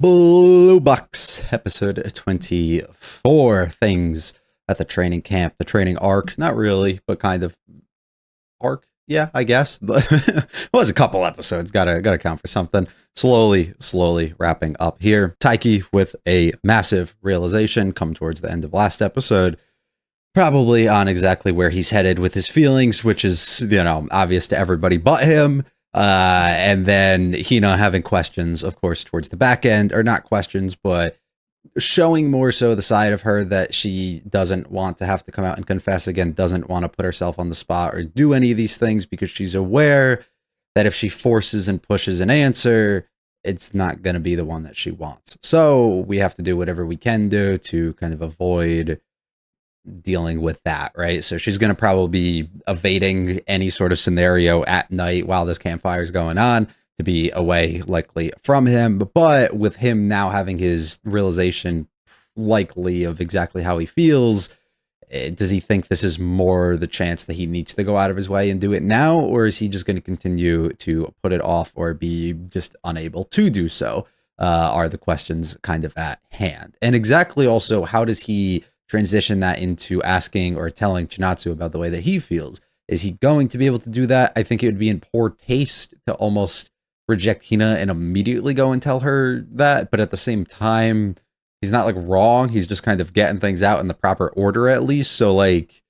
Blue Bucks, episode 24. Things at the training camp, the training arc. Not really, but kind of arc. Yeah, I guess. It was a couple episodes. Gotta count for something. Slowly wrapping up here. Taiki with a massive realization come towards the end of last episode. Probably on exactly where he's headed with his feelings, which is, obvious to everybody but him. And then Hina having questions, of course, towards the back end, or not questions, but showing more so the side of her that she doesn't want to have to come out and confess again, doesn't want to put herself on the spot or do any of these things because she's aware that if she forces and pushes an answer, it's not going to be the one that she wants. So we have to do whatever we can do to kind of avoid dealing with that, right? So she's going to probably be evading any sort of scenario at night while this campfire is going on to be away likely from him. But with him now having his realization likely of exactly how he feels, does he think this is more the chance that he needs to go out of his way and do it now? Or is he just going to continue to put it off or be just unable to do so? Are the questions kind of at hand. And exactly also, how does he transition that into asking or telling Chinatsu about the way that he feels? Is he going to be able to do that? I think it would be in poor taste to almost reject Hina and immediately go and tell her that. But at the same time, he's not like wrong. He's just kind of getting things out in the proper order at least. So like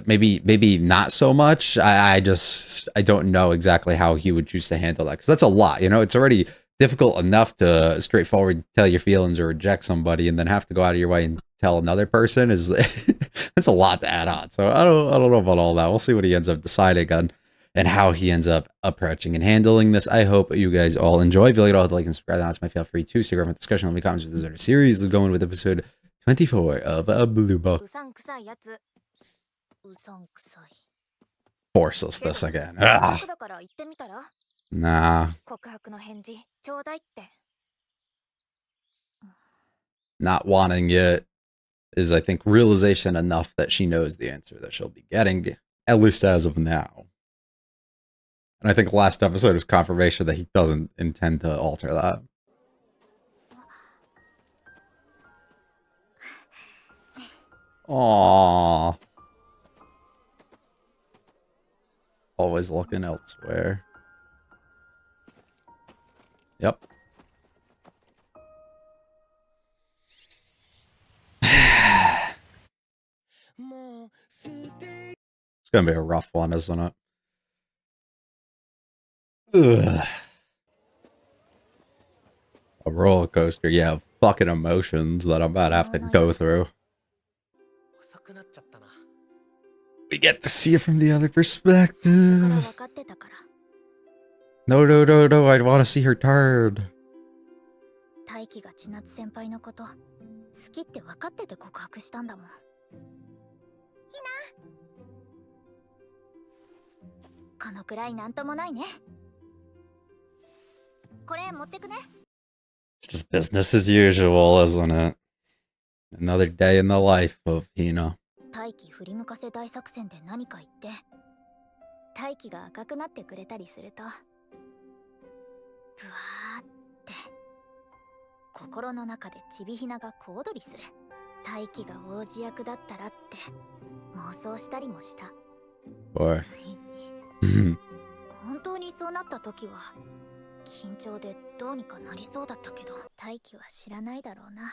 maybe not so much. I don't know exactly how he would choose to handle that, because that's a lot. It's already difficult enough to straightforward tell your feelings or reject somebody, and then have to go out of your way and tell another person is that's a lot to add on. So I don't know about all that. We'll see what he ends up deciding on and how he ends up approaching and handling this. I hope you guys all enjoy. If you like it, all, like and subscribe. That's my feel free to stick around for the discussion. Let me comments with this other series. We're going with episode 24 of Blue Book. Force us this again. Nah. Not wanting it is, I think, realization enough that she knows the answer that she'll be getting, at least as of now. And I think last episode was confirmation that he doesn't intend to alter that. Aww. Always looking elsewhere. Yep. It's gonna be a rough one, isn't it? Ugh. A roller coaster, yeah, of fucking emotions that I'm about to have to go through. We get to see it from the other perspective. No, I want to see her turn. 大輝が千夏先輩のこと好きって分かってて告白したんだもん。ひな。このくらいなんともないね。これ持ってくね。It's just business as usual, isn't it? Another day in the life of Hina. 大輝振り向かせ大作戦で何か言って、大輝が赤くなってくれたりすると、ブワーって心の中でちびひなが小躍りする。大輝が王子役だったらって妄想したりもした。おい。本当にそうなった時は緊張でどうにかなりそうだったけど、大輝は知らないだろうな。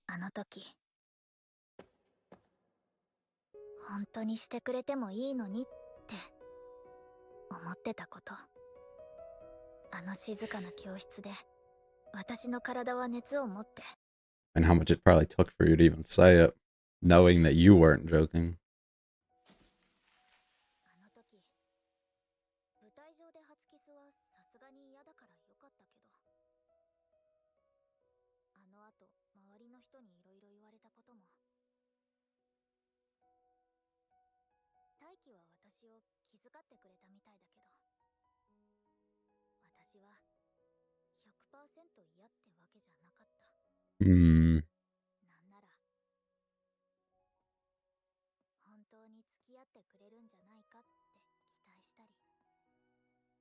あの時本当にしてくれてもいいのにって思ってたこと。あの静かな教室で私の体は熱を持って。And how much it probably took for you to even say it, knowing that you weren't joking. あの時舞台上で初キスはさすがに嫌だからよかったけど、あの後周りの人にいろいろ言われたことも。大輝は私を気遣ってくれたみたいだけど、私は 100% 嫌ってわけじゃなかった。なんなら本当に付き合ってくれるんじゃないかって期待したり。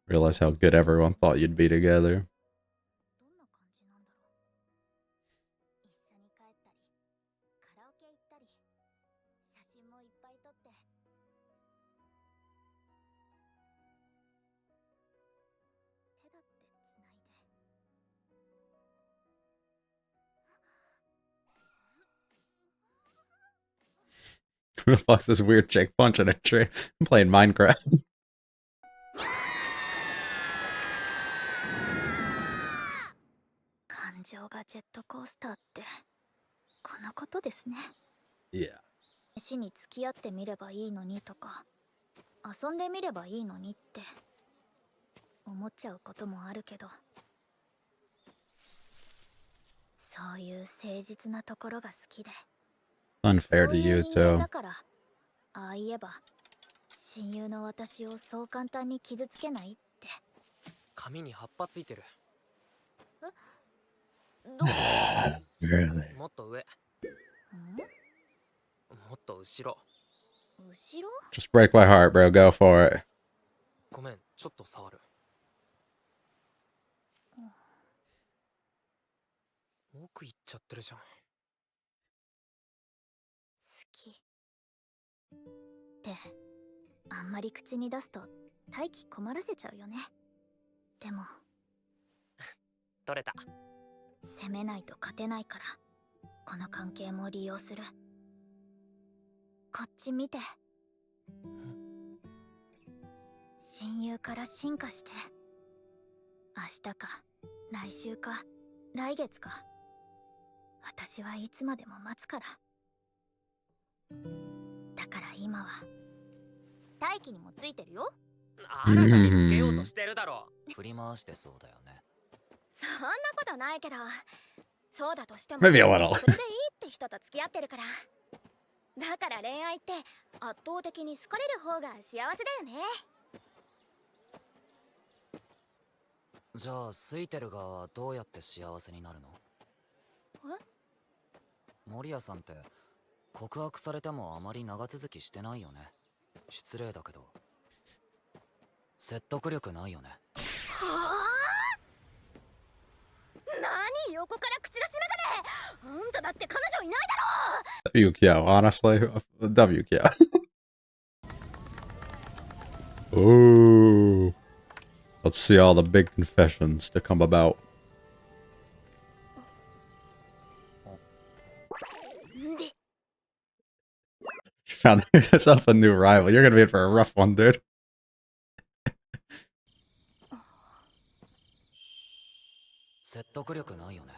Realize how good everyone thought you'd be together. Who the fuck's this weird chick punching a tree? I'm playing Minecraft. 感情がジェットコースターってこのことですね。 Yeah. 死に付き合ってみればいいのにとか遊んでみればいいのにって思っちゃうこともあるけど、そういう誠実なところが好きで。 Unfair そう to いう you 人間 too. だから、ああ言えば親友の私をそう簡単に傷つけないって。髪に葉っぱついてる。どこ？ Really? もっと上、もっと後ろ。後ろ？ Just break my heart, bro. Go for it. ごめん、ちょっと触る。奥行っちゃってるじゃん。好きってあんまり口に出すと大気困らせちゃうよね。でも取れた。攻めないと勝てないからこの関係も利用する。こっち見て。親友から進化して明日か来週か来月か、私はいつまでも待つから。だから今は大気にもついてるよ。あらがにつけようとしてるだろ。振り回してそうだよね。そんなことないけど、そうだとしても Maybe a little. それでいいって人と付き合ってるから。だから恋愛って圧倒的に好かれる方が幸せだよね。じゃあスイテルがどうやって幸せになるの？森谷さんって告白されてもあまり長続きしてないよね。失礼だけど説得力ないよね。はあ？何横から口出しメガネ。あんただって彼女いないだろ。 WKO, honestly. WKO. Ooh. Let's see all the big confessions to come about. で Found yourself a new rival. You're gonna be in for a rough one, dude. 説得力ないよね。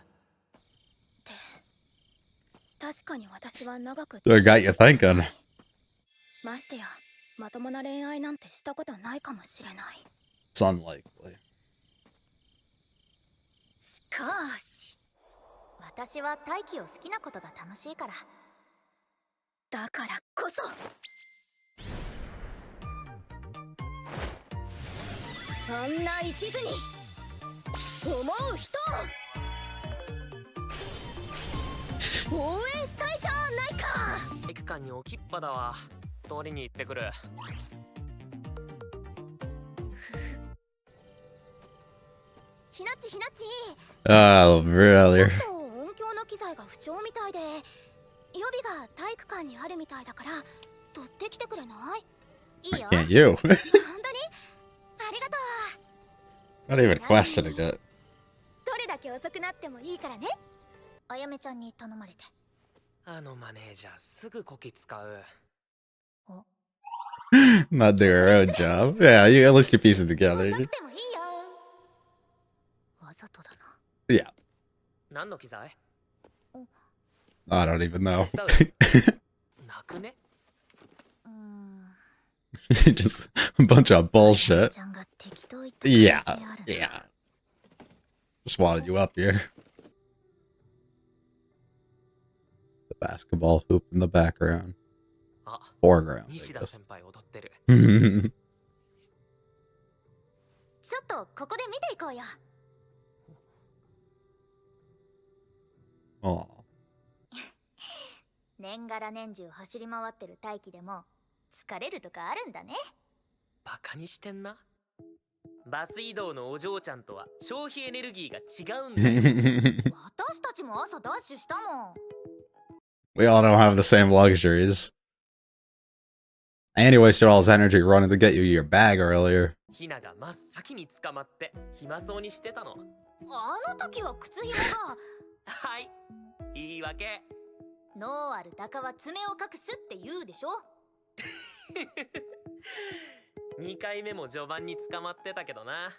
確かに私は長く They got you thinking. ましてやまともな恋愛なんてしたことないかもしれない。 It's unlikely. しかし私は大気を好きなことが楽しいから。だからこそあんな一途に思う人応援したいじゃないか。体育館に置きっぱだわ。通りに行ってくる。ひなちひなち、 Oh, ちょ really? っと音響の機材が不調みたいで予備が体育館にあるみたいだから取ってきてくれない？いいよ。 Can't you? 本当にありがとう。 Not even questioning it. どれだけ遅くなってもいいからね。あやめちゃんに頼まれて。あのマネージャーすぐこき使う。 Not doing her own job. Yeah, you at least you piece it 遅 together. くてもいいよ。わざとだな。 Yeah. 何の機材？ I don't even know. 泣くね。 Just a bunch of bullshit. ちゃんが適当言った可能性 Yeah. あるな。 Yeah. Just wanted you up here. The basketball hoop in the background. あ、 Foreground. 西 I 田先輩踊ってる。 guess. ちょっとここで見ていこうよ。 Aw. 年がら年中走り回ってる大気でも疲れるとかあるんだね。バカにしてんな。バス移動のお嬢ちゃんとは消費エネルギーが違うんだよ。私たちも朝ダッシュしたもん。 We all don't have the same luxuries. And you wasted all his energy running to get you your bag earlier. ヒナが真っ先に捕まって暇そうにしてたの。あの時は靴ひもが。はい、言い訳。脳ある鷹は爪を隠すって言うでしょ。2回目も序盤に捕まってたけどな。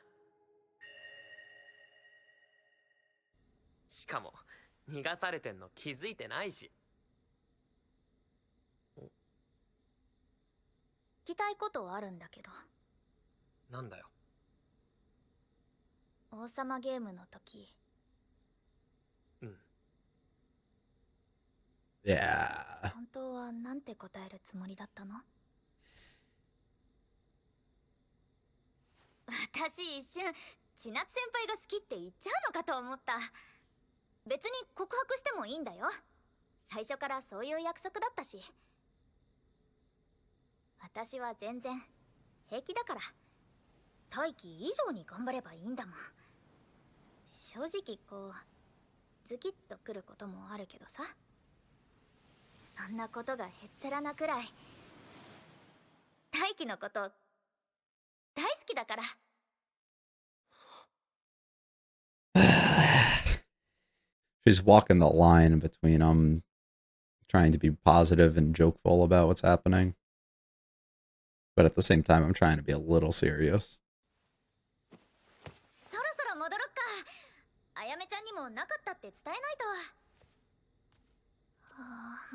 しかも逃がされてんの気づいてないし。聞きたいことはあるんだけど、なんだよ。王様ゲームの時、うん。 Yeah. 本当はなんて答えるつもりだったの？私一瞬千夏先輩が好きって言っちゃうのかと思った。別に告白してもいいんだよ。最初からそういう約束だったし。私は全然平気だから。大輝以上に頑張ればいいんだもん。正直こうズキッとくることもあるけどさ、そんなことがへっちゃらなくらい大輝のこと大好きだから。She's walking the line between trying to be positive and jokeful about what's happening, but at the same time I'm trying to be a little serious. そろそろ戻ろっか。あやめちゃんにもなかったって伝えないと。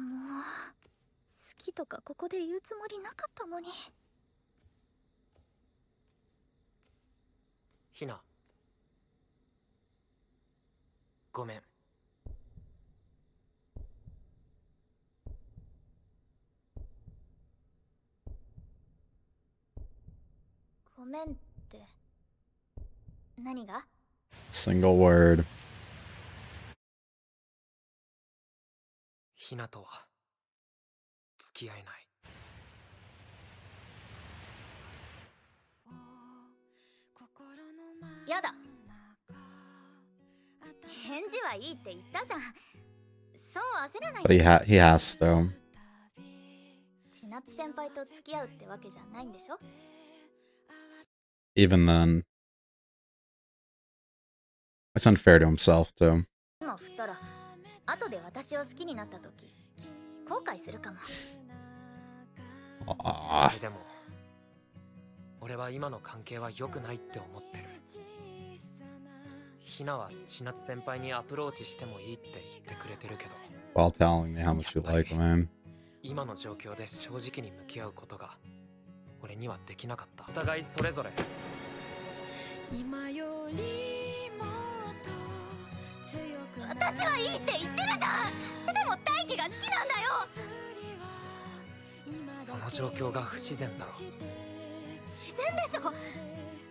もう好きとかここで言うつもりなかったのに。ひな、ごめん。ごめんって何が？ Single word. ひなとは付き合えない。やだ。返事はいいって言ったじゃん。そう焦らない But he has to. 千夏先輩と付き合うってわけじゃないんでしょ。 Even then, it's unfair to himself too. 今振ったら後で私を好きになった時後悔するかも。そ Aww. れでも俺は今の関係は良くないって思ってる。ひなは千夏先輩にアプローチしてもいいって言ってくれてるけど、 While telling me how much you like him. 今の状況で正直に向き合うことが俺にはできなかった。お互いそれぞれ今よりもっと強く私はいいって言ってるじゃん。でも大輝が好きなんだよ。その状況が不自然だろ。自然でしょ。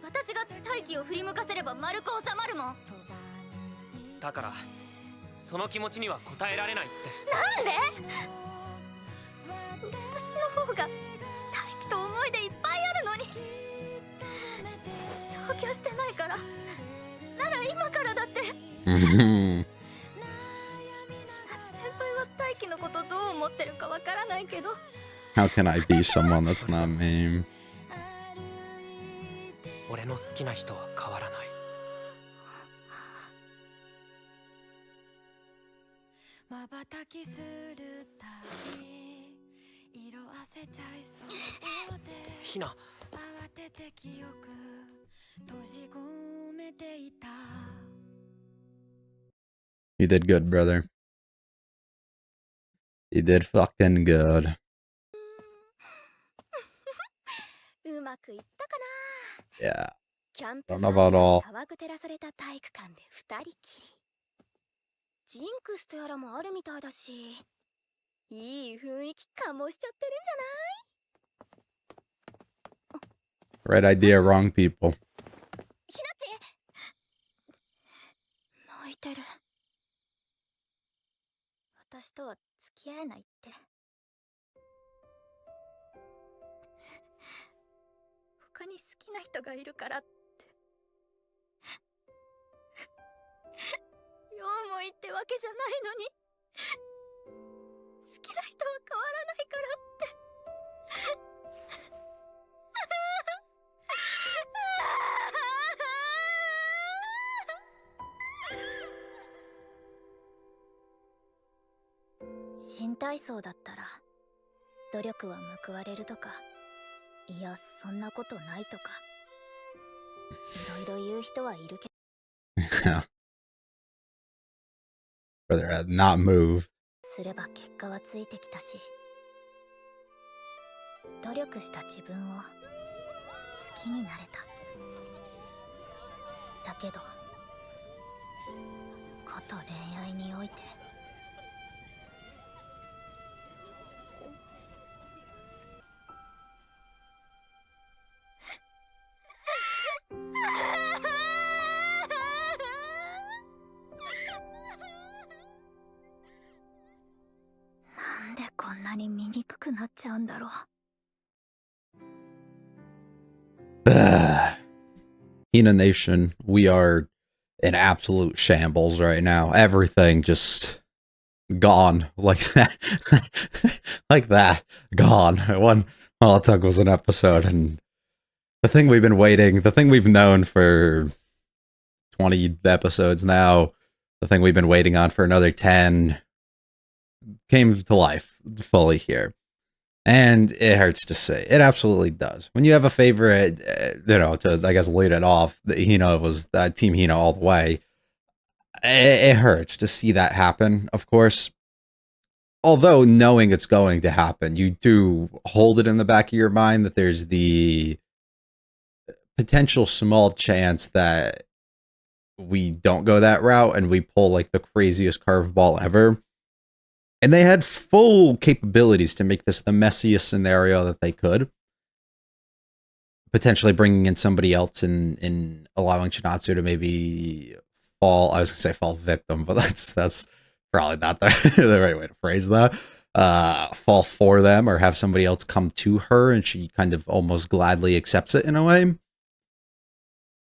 私が大輝を振り向かせれば丸く収まるもん。だからその気持ちには応えられないって。なんで？私の方が大輝と思い出いっぱいあるのに。同居してないからなら今からだって。千夏先輩は大輝のことどう思ってるかわからないけど。 How can I be someone that's not me? 俺の好きな人は変わらない。瞬きするたび色あせちゃいそうでひな、慌てて記憶閉じ込めていた You did good, brother. You did fucking good. うまくいったかな。 Yeah. キャンプ Don't know about all. 川具照らされた体育館で二人きり。ジンクスとやらもあるみたいだし、いい雰囲気醸しちゃってるんじゃない？ Right idea, wrong people. ひなち泣いてる。私とは付き合えないって。他に好きな人がいるからって。両思いってわけじゃないのに、好きな人は変わらないからって。新体操だったら努力は報われるとか、いやそんなことないとか、いろいろ言う人はいるけ Rather not move. ど、すれば結果はついてきたし、努力した自分を好きになれた。だけどこと恋愛においてなんでこんなに醜くなっちゃうんだろう。Hina Nation, we are in absolute shambles right now. Everything just gone like that. Like that. Gone. All it took was an episode, and the thing we've been waiting, the thing we've known for 20 episodes now, the thing we've been waiting on for another 10 came to life fully here. And it hurts to say. It absolutely does. When you have a favorite, to, I guess, lead it off, Hina was Team Hina all the way. It hurts to see that happen, of course. Although knowing it's going to happen, you do hold it in the back of your mind that there's the potential small chance that we don't go that route and we pull like the craziest curveball ever. And they had full capabilities to make this the messiest scenario that they could. Potentially bringing in somebody else and allowing Chinatsu to maybe fall, I was going to say fall victim, but that's probably not the right way to phrase that. Fall for them or have somebody else come to her and she kind of almost gladly accepts it in a way.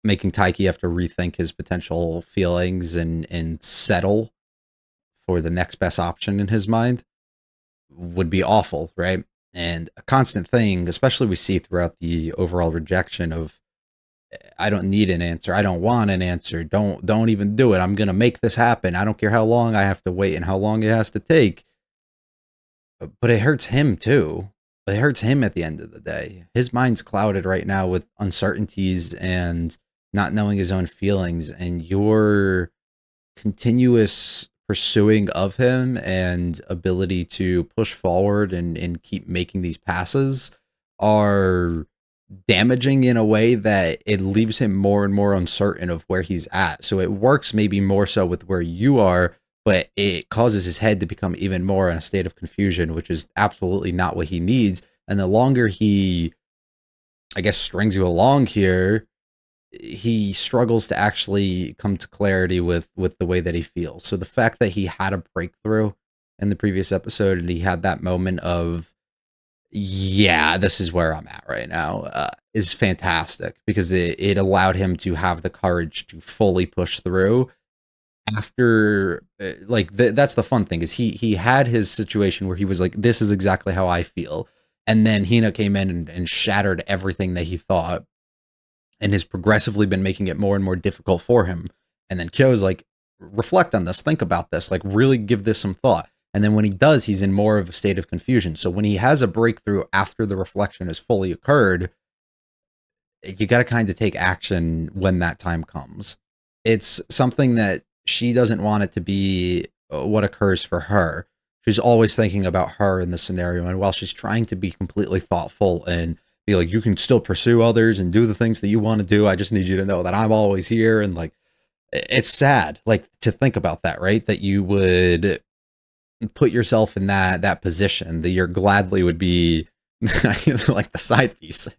Making Taiki have to rethink his potential feelings and settle for the next best option in his mind would be awful, right? And a constant thing, especially we see throughout the overall rejection of, I don't need an answer, I don't want an answer, don't even do it, I'm gonna make this happen, I don't care how long I have to wait and how long it has to take. But it hurts him too. It hurts him at the end of the day. His mind's clouded right now with uncertainties and not knowing his own feelings, and your continuous pursuing of him and ability to push forward and keep making these passes are damaging in a way that it leaves him more and more uncertain of where he's at. So it works maybe more so with where you are, but it causes his head to become even more in a state of confusion, which is absolutely not what he needs. And the longer he, I guess, strings you along here, he struggles to actually come to clarity with the way that he feels. So the fact that he had a breakthrough in the previous episode and he had that moment of, yeah, this is where I'm at right now, is fantastic, because it allowed him to have the courage to fully push through after, that's the fun thing, is he had his situation where he was like, this is exactly how I feel. And then Hina came in and shattered everything that he thought, and has progressively been making it more and more difficult for him. And then Kyo's like, reflect on this, think about this, like really give this some thought. And then when he does, he's in more of a state of confusion. So when he has a breakthrough after the reflection has fully occurred, you got to kind of take action when that time comes. It's something that she doesn't want it to be what occurs for her. She's always thinking about her in the scenario. And while she's trying to be completely thoughtful and be like, you can still pursue others and do the things that you want to do, I just need you to know that I'm always here. And like, it's sad, like, to think about that, right? That you would put yourself in that position, that you're gladly would be like the side piece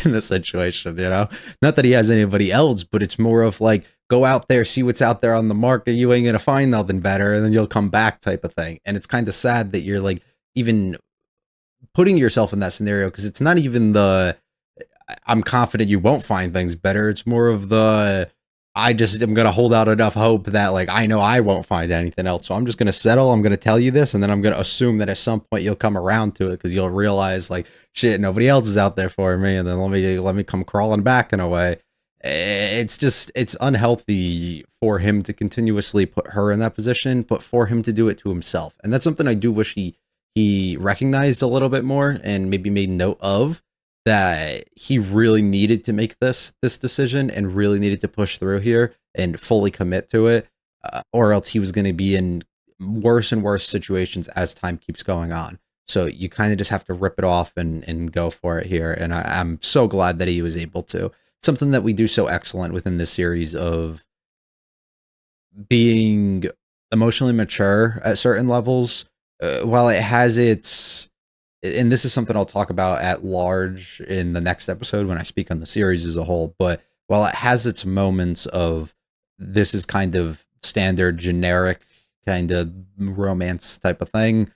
in the situation, Not that he has anybody else, but it's more of like, go out there, see what's out there on the market, you ain't gonna find nothing better, and then you'll come back type of thing. And it's kind of sad that you're like even putting yourself in that scenario, because it's not even the I'm confident you won't find things better. It's more of the I just am going to hold out enough hope that like I know I won't find anything else. So I'm just going to settle. I'm going to tell you this, and then I'm going to assume that at some point you'll come around to it, because you'll realize like, shit, nobody else is out there for me, and then let me come crawling back in a way. it's unhealthy for him to continuously put her in that position, but for him to do it to himself. And that's something I do wish he recognized a little bit more and maybe made note of, that he really needed to make this decision and really needed to push through here and fully commit to it, or else he was going to be in worse and worse situations as time keeps going on. So you kind of just have to rip it off and go for it here. And I'm so glad that he was able to. Something that we do so excellent within this series of being emotionally mature at certain levels, while it has its, and this is something I'll talk about at large in the next episode when I speak on the series as a whole, but while it has its moments of this is kind of standard generic kind of romance type of thing,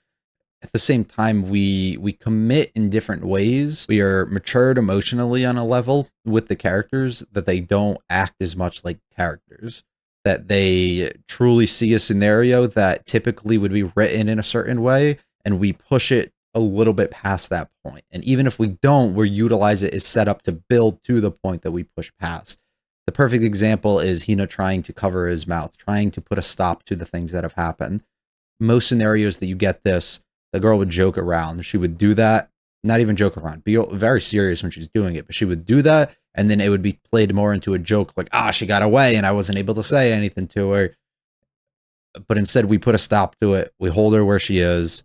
at the same time, we commit in different ways. We are matured emotionally on a level with the characters that they don't act as much like characters. That they truly see a scenario that typically would be written in a certain way, and we push it a little bit past that point. And even if we don't, we utilize it as set up to build to the point that we push past. The perfect example is Hina trying to cover his mouth, trying to put a stop to the things that have happened. Most scenarios that you get this, the girl would joke around. She would do that, not even joke around, be very serious when she's doing it, but she would do that, and then it would be played more into a joke, like, she got away and I wasn't able to say anything to her. But instead, we put a stop to it. We hold her where she is,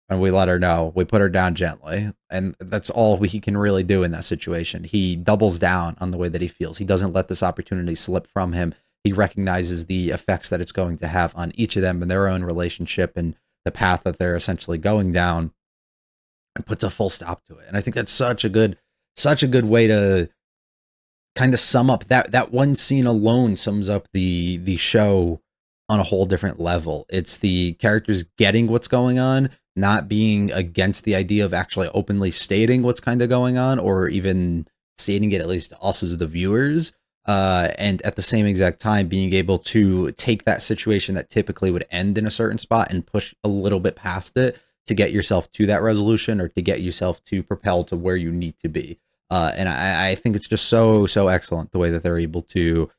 and we let her know. We put her down gently, and that's all he can really do in that situation. He doubles down on the way that he feels. He doesn't let this opportunity slip from him. He recognizes the effects that it's going to have on each of them and their own relationship and the path that they're essentially going down, and puts a full stop to it. And I think that's such a good way to kind of sum up that one scene alone sums up the show on a whole different level. It's the characters getting what's going on, not being against the idea of actually openly stating what's kind of going on, or even stating it at least to us as the viewers. And at the same exact time, being able to take that situation that typically would end in a certain spot and push a little bit past it to get yourself to that resolution, or to get yourself to propel to where you need to be. And I think it's just so excellent the way that they're able to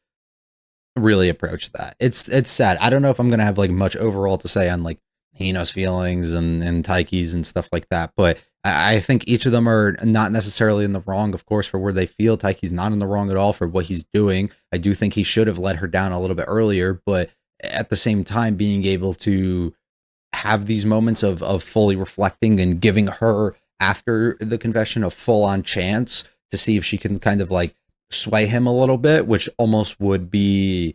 really approach that. It's sad. I don't know if I'm going to have like much overall to say on like Hina's feelings and Taiki's and stuff like that, but I think each of them are not necessarily in the wrong, of course, for where they feel. Taiki's not in the wrong at all for what he's doing. I do think he should have let her down a little bit earlier, but at the same time, being able to have these moments of fully reflecting and giving her, after the confession, a full-on chance to see if she can kind of like sway him a little bit, which almost would be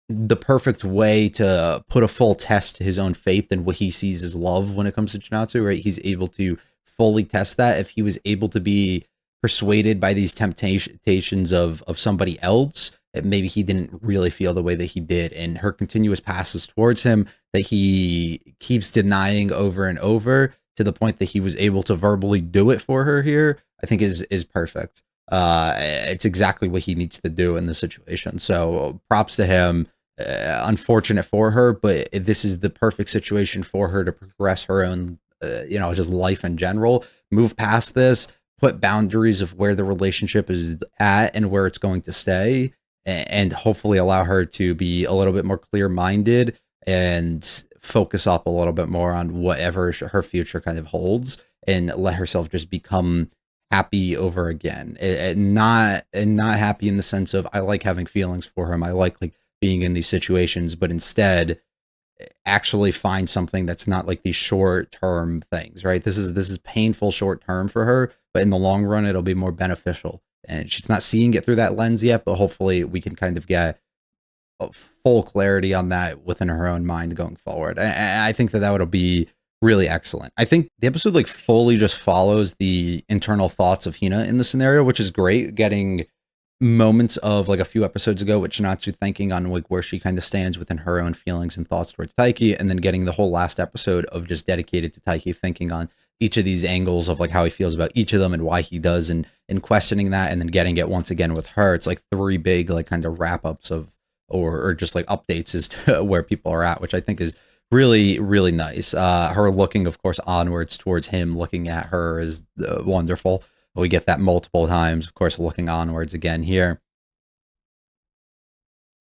the perfect way to put a full test to his own faith and what he sees as love when it comes to Chinatsu, right? He's able to fully test that if he was able to be persuaded by these temptations of somebody else, that maybe he didn't really feel the way that he did. And her continuous passes towards him that he keeps denying over and over, to the point that he was able to verbally do it for her here, I think is perfect. It's exactly what he needs to do in this situation. So props to him. Unfortunate for her, but this is the perfect situation for her to progress her own, just life in general, move past this, put boundaries of where the relationship is at and where it's going to stay, and hopefully allow her to be a little bit more clear-minded and focus up a little bit more on whatever her future kind of holds, and let herself just become happy over again. And not happy in the sense of, I like having feelings for him, I like being in these situations, but instead actually find something that's not like these short-term things, right? This is painful short-term for her, but in the long run, it'll be more beneficial. And she's not seeing it through that lens yet, but hopefully we can kind of get a full clarity on that within her own mind going forward. And I think that would be really excellent. I think the episode fully just follows the internal thoughts of Hina in the scenario, which is great. Getting moments of a few episodes ago with Chinatsu thinking on where she kind of stands within her own feelings and thoughts towards Taiki, and then getting the whole last episode of just dedicated to Taiki thinking on each of these angles of how he feels about each of them and why he does, and questioning that, and then getting it once again with her. It's three big kind of wrap-ups of or just updates as to where people are at, which I think is really, really nice. Her looking, of course, onwards towards him, looking at her is wonderful. We get that multiple times, of course, looking onwards again here.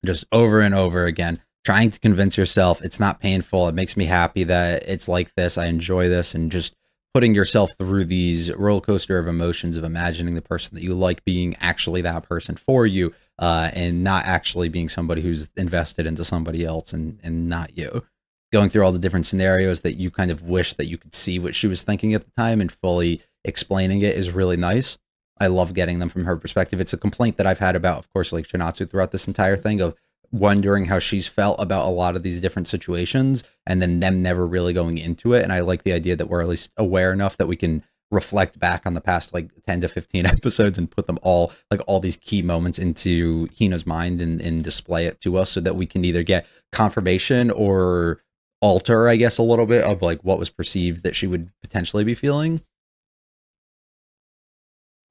just over and over again, trying to convince yourself it's not painful. It makes me happy that it's like this. I enjoy this. And just putting yourself through these roller coaster of emotions of imagining the person that you like being actually that person for you, and not actually being somebody who's invested into somebody else and not you. Going through all the different scenarios that you kind of wish that you could see what she was thinking at the time and fully explaining it is really nice. I love getting them from her perspective. It's a complaint that I've had about, of course, like Shinatsu throughout this entire thing, of wondering how she's felt about a lot of these different situations and then them never really going into it. And I like the idea that we're at least aware enough that we can reflect back on the past like 10 to 15 episodes and put them all, like all these key moments, into Hina's mind and display it to us so that we can either get confirmation or alter, I guess, a little bit of like what was perceived that she would potentially be feeling.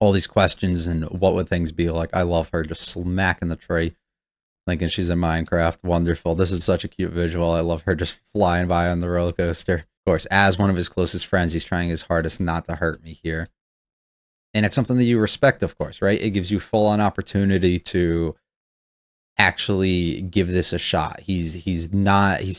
All these questions and what would things be like. I love her just smacking the tree, thinking she's in Minecraft. Wonderful. This is such a cute visual. I love her just flying by on the roller coaster. Of course, as one of his closest friends, he's trying his hardest not to hurt me here. And it's something that you respect, of course, right? It gives you full on opportunity to actually give this a shot. He's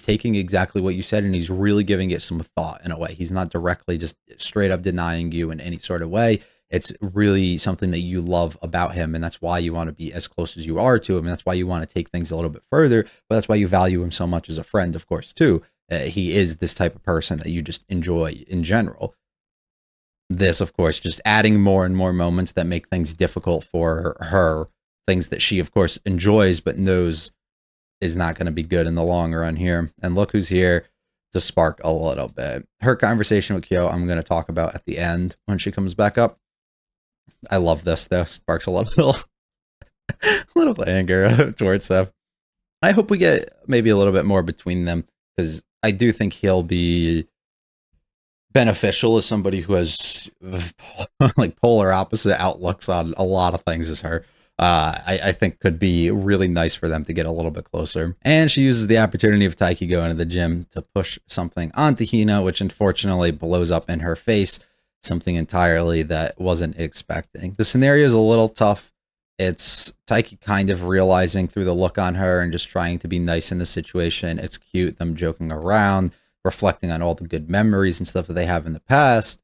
taking exactly what you said and he's really giving it some thought in a way. He's not directly just straight up denying you in any sort of way. It's really something that you love about him, and that's why you want to be as close as you are to him, and that's why you want to take things a little bit further, but that's why you value him so much as a friend, of course, too. He is this type of person that you just enjoy in general. This, of course, just adding more and more moments that make things difficult for her, things that she, of course, enjoys, but knows is not going to be good in the long run here. And look who's here to spark a little bit. Her conversation with Kyo, I'm going to talk about at the end when she comes back up. I love this, though. Sparks a little anger towards Seth. I hope we get maybe a little bit more between them, because I do think he'll be beneficial as somebody who has like polar opposite outlooks on a lot of things as her. I think could be really nice for them to get a little bit closer. And she uses the opportunity of Taiki going to the gym to push something onto Hina, which unfortunately blows up in her face. Something entirely that wasn't expecting. The scenario is a little tough. It's Taiki kind of realizing through the look on her and just trying to be nice in the situation. It's cute, them joking around, reflecting on all the good memories and stuff that they have in the past.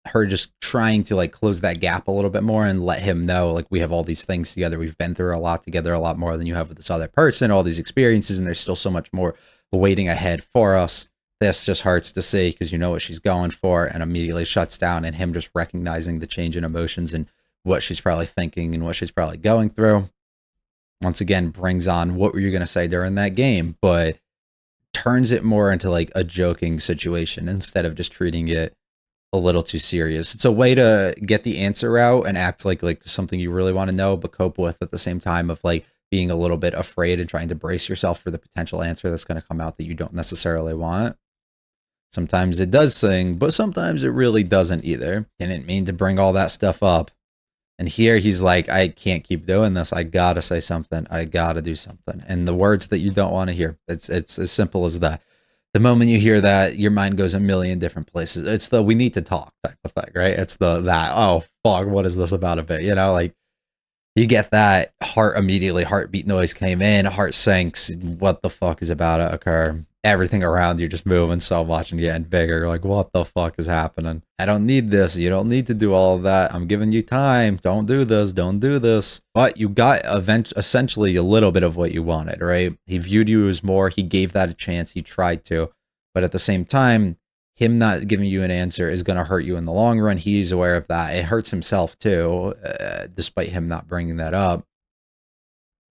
Her just trying to like close that gap a little bit more and let him know, like, we have all these things together. We've been through a lot together, a lot more than you have with this other person, all these experiences, and there's still so much more waiting ahead for us. This just hurts to see because you know what she's going for, and immediately shuts down, and him just recognizing the change in emotions and what she's probably thinking and what she's probably going through. Once again, brings on what were you going to say during that game, but turns it more into like a joking situation instead of just treating it a little too serious. It's a way to get the answer out and act like something you really want to know, but cope with at the same time of like being a little bit afraid and trying to brace yourself for the potential answer that's going to come out that you don't necessarily want. Sometimes it does sing, but sometimes it really doesn't either. Didn't mean to bring all that stuff up. And here he's like, I can't keep doing this. I gotta say something. I gotta do something. And the words that you don't want to hear. It's as simple as that. The moment you hear that, your mind goes a million different places. It's the we need to talk type of thing, right? It's oh fuck, what is this about a bit? You know, like you get that heartbeat noise came in, heart sinks. What the fuck is about to occur? Everything around you just moving so much and getting bigger. Like, what the fuck is happening? I don't need this. You don't need to do all of that. I'm giving you time. Don't do this. Don't do this. But you got essentially a little bit of what you wanted, right? He viewed you as more. He gave that a chance. He tried to. But at the same time, him not giving you an answer is going to hurt you in the long run. He's aware of that. It hurts himself too, despite him not bringing that up.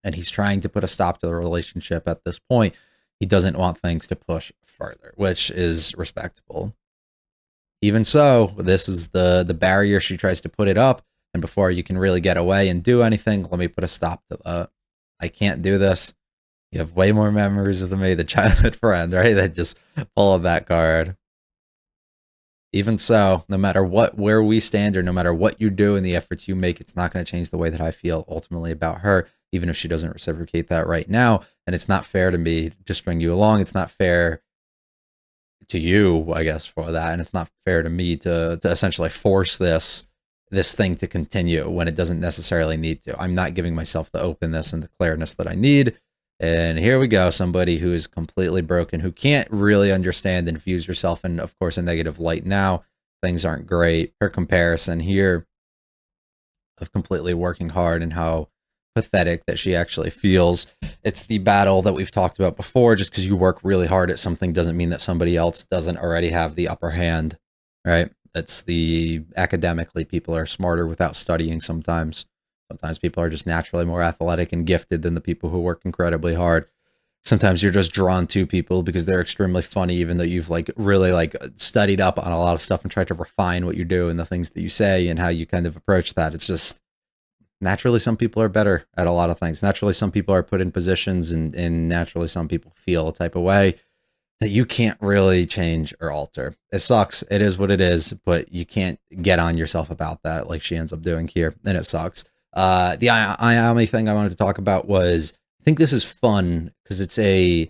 And he's trying to put a stop to the relationship at this point. He doesn't want things to push further, which is respectable. Even so, this is the barrier. She tries to put it up, and before you can really get away and do anything, let me put a stop to that. I can't do this. You have way more memories of me, the childhood friend, right? That just pull up that card. Even so, no matter where we stand, or no matter what you do and the efforts you make, it's not going to change the way that I feel ultimately about her, even if she doesn't reciprocate that right now. And it's not fair to me to string you along. It's not fair to you, I guess, for that. And it's not fair to me to essentially force this thing to continue when it doesn't necessarily need to. I'm not giving myself the openness and the clearness that I need. And here we go, somebody who is completely broken, who can't really understand and views herself in, of course, a negative light now. Things aren't great. Her comparison here of completely working hard and how pathetic that she actually feels. It's the battle that we've talked about before. Just because you work really hard at something doesn't mean that somebody else doesn't already have the upper hand, right? It's the academically, people are smarter without studying sometimes. Sometimes people are just naturally more athletic and gifted than the people who work incredibly hard. Sometimes you're just drawn to people because they're extremely funny, even though you've like really like studied up on a lot of stuff and tried to refine what you do and the things that you say and how you kind of approach that. It's just naturally some people are better at a lot of things. Naturally, some people are put in positions and naturally some people feel a type of way that you can't really change or alter. It sucks. It is what it is, but you can't get on yourself about that like she ends up doing here, and it sucks. The Ayami thing I wanted to talk about was, I think this is fun because it's I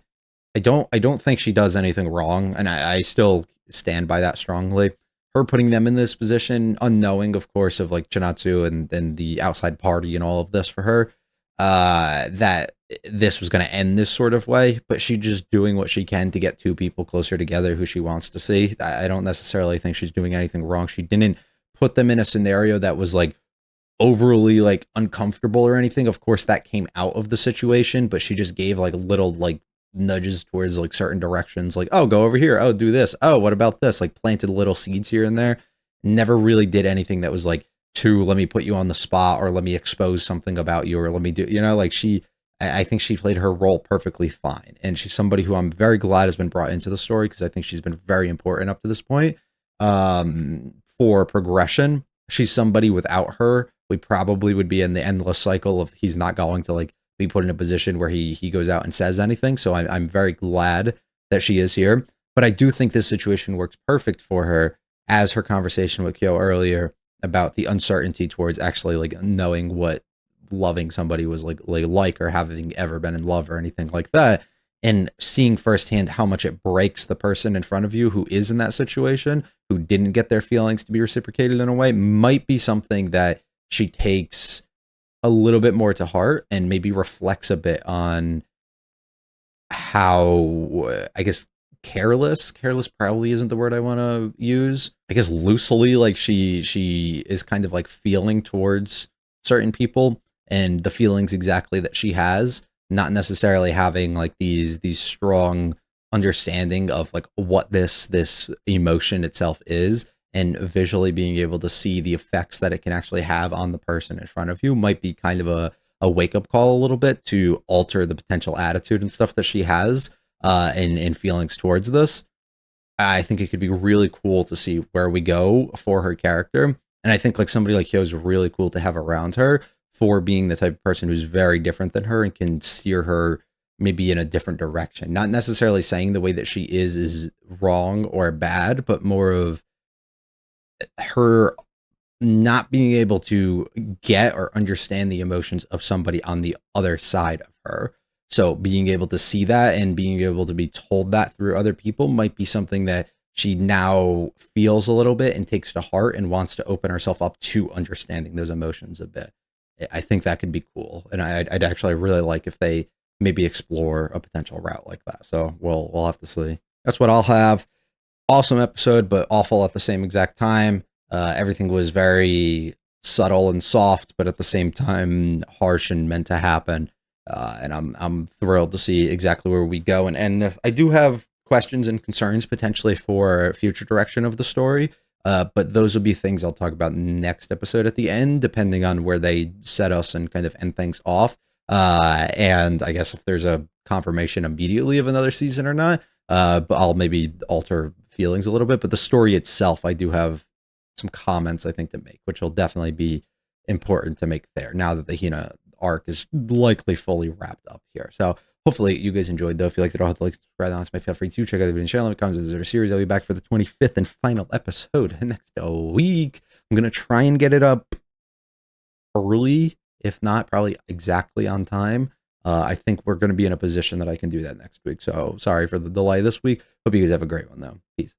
don't think she does anything wrong, and I still stand by that strongly. Her putting them in this position, unknowing, of course, of like Chinatsu and the outside party and all of this for her, that this was going to end this sort of way, but she just doing what she can to get two people closer together who she wants to see. I don't necessarily think she's doing anything wrong. She didn't put them in a scenario that was like overly like uncomfortable or anything. Of course, that came out of the situation, but she just gave like little like nudges towards like certain directions, like, oh, go over here, oh, do this, oh, what about this, like planted little seeds here and there. Never really did anything that was like, to let me put you on the spot or let me expose something about you or let me do, you know, like I think she played her role perfectly fine. And she's somebody who I'm very glad has been brought into the story because I think she's been very important up to this point, for progression. She's somebody without her, we probably would be in the endless cycle of he's not going to like be put in a position where he goes out and says anything. So I'm very glad that she is here. But I do think this situation works perfect for her, as her conversation with Kyo earlier about the uncertainty towards actually like knowing what loving somebody was like or having ever been in love or anything like that, and seeing firsthand how much it breaks the person in front of you who is in that situation, who didn't get their feelings to be reciprocated in a way, might be something that she takes a little bit more to heart and maybe reflects a bit on how, I guess, careless probably isn't the word I want to use. I guess loosely, like she is kind of like feeling towards certain people and the feelings exactly that she has, not necessarily having like these strong understanding of like what this emotion itself is, and visually being able to see the effects that it can actually have on the person in front of you might be kind of a wake-up call a little bit to alter the potential attitude and stuff that she has, and feelings towards this. I think it could be really cool to see where we go for her character. And I think like somebody like Hyo is really cool to have around her for being the type of person who's very different than her and can steer her maybe in a different direction. Not necessarily saying the way that she is wrong or bad, but more of her not being able to get or understand the emotions of somebody on the other side of her. So being able to see that and being able to be told that through other people might be something that she now feels a little bit and takes to heart and wants to open herself up to understanding those emotions a bit. I think that could be cool. And I'd actually really like if they maybe explore a potential route like that. So we'll have to see. That's what I'll have. Awesome episode, but awful at the same exact time. Everything was very subtle and soft, but at the same time harsh and meant to happen. And I'm thrilled to see exactly where we go and end this. I do have questions and concerns potentially for future direction of the story, but those will be things I'll talk about next episode at the end, depending on where they set us and kind of end things off. And I guess if there's a confirmation immediately of another season or not, but I'll maybe alter feelings a little bit. But the story itself, I do have some comments I think to make, which will definitely be important to make there now that the Hina arc is likely fully wrapped up here. So hopefully you guys enjoyed, though. If you liked it, I'll have to like, subscribe, and feel free to check out the video and share, leave comments. This is our series. I'll be back for the 25th and final episode next week. I'm gonna try and get it up early, if not probably exactly on time. I think we're going to be in a position that I can do that next week. So sorry for the delay this week. Hope you guys have a great one, though. Peace.